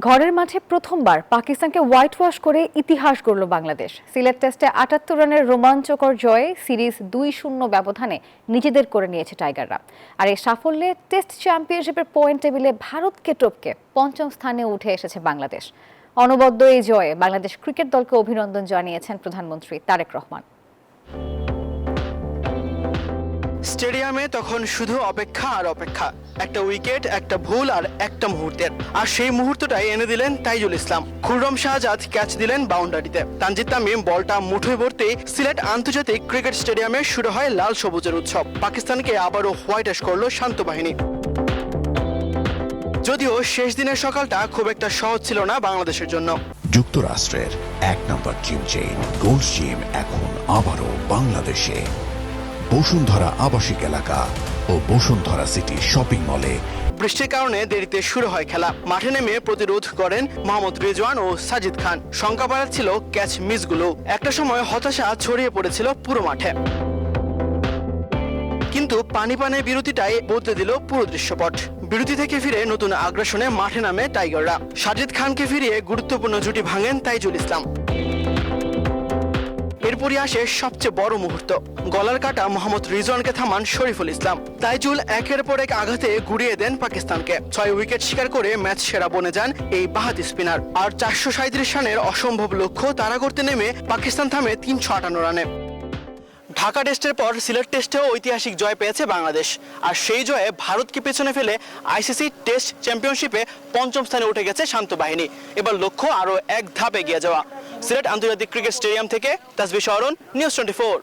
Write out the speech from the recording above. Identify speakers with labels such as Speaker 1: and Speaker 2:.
Speaker 1: ঘরের মাঠে প্রথমবার পাকিস্তানকে হোয়াইট ওয়াশ করে ইতিহাস গড়ল বাংলাদেশ। সিলেট টেস্টে ৭৮ রানের রোমাঞ্চকর জয়ে সিরিজ ২-০ ব্যবধানে নিজেদের করে নিয়েছে টাইগাররা। আর এই সাফল্যে টেস্ট চ্যাম্পিয়নশিপের পয়েন্ট টেবিলে ভারতকে টপকে পঞ্চম স্থানে উঠে এসেছে বাংলাদেশ। অনবদ্য এই জয়ে বাংলাদেশ ক্রিকেট দলকে অভিনন্দন জানিয়েছেন প্রধানমন্ত্রী তারেক রহমান।
Speaker 2: স্টেডিয়ামে তখন শুধু অপেক্ষা আর অপেক্ষা, একটা উইকেট, একটা ভুল আর একটা মুহূর্তের। আর সেই মুহূর্তটাই এনে দিলেন তাইজুল ইসলাম। খুররম শাহজাদ ক্যাচ দিলেন বাউন্ডারিতে। তানজিদ তামিম বলটা মুঠোয় ভরতেই সিলেট আন্তর্জাতিক ক্রিকেট স্টেডিয়ামে শুরু হয় লাল সবুজের উৎসব। পাকিস্তানকে আবারও হোয়াইট ওয়াশ করল শান্ত বাহিনী। যদিও শেষ দিনের সকালটা খুব একটা সহজ ছিল না বাংলাদেশের জন্য।
Speaker 3: যুক্তরাষ্ট্রের ১ নম্বর জিম চেইন গোল্ড জিম এখন আবারও বাংলাদেশে। বসুন্ধরা আবাসিক এলাকা ও বসুন্ধরা সিটি শপিং মলে।
Speaker 2: বৃষ্টির কারণে দেরিতে শুরু হয় খেলা। মাঠে নেমে প্রতিরোধ করেন মোহাম্মদ রিজওয়ান ও সাজিদ খান। শঙ্কা বাড়াচ্ছিল ক্যাচ মিসগুলো। একটা সময় হতাশা ছড়িয়ে পড়েছিল পুরো মাঠে, কিন্তু পানি বিরতিটাই বদলে দিল পুরো দৃশ্যপট। বিরতি থেকে ফিরে নতুন আগ্রাসনে মাঠে নামে টাইগাররা। সাজিদ খানকে ফিরিয়ে গুরুত্বপূর্ণ জুটি ভাঙেন তাইজুল ইসলাম। এরপরই আসে সবচেয়ে বড় মুহূর্ত। গলার কাটা মোহাম্মদ রিজওয়ানকে থামান শরীফুল ইসলাম। তাইজুল একের পর এক আঘাতে গুড়িয়ে দেন পাকিস্তানকে। ৬ উইকেট শিকার করে ম্যাচ সেরা বনে যান এই বাহাতি স্পিনার। আর ৪৩৭ রানের অসম্ভব লক্ষ্য তাড়া করতে নেমে পাকিস্তান থামে ৩৫৮ রানে। ঢাকা টেস্টের পর সিলেট টেস্টেও ঐতিহাসিক জয় পেয়েছে বাংলাদেশ। আর সেই জয়ে ভারতকে পেছনে ফেলে আইসিসি টেস্ট চ্যাম্পিয়নশিপে পঞ্চম স্থানে উঠে গেছে শান্ত বাহিনী। এবার লক্ষ্য আরও এক ধাপ এগিয়ে যাওয়া। সিলেট আন্তর্জাতিক ক্রিকেট স্টেডিয়াম থেকে তাসবিহ শহরন, নিউজ 24।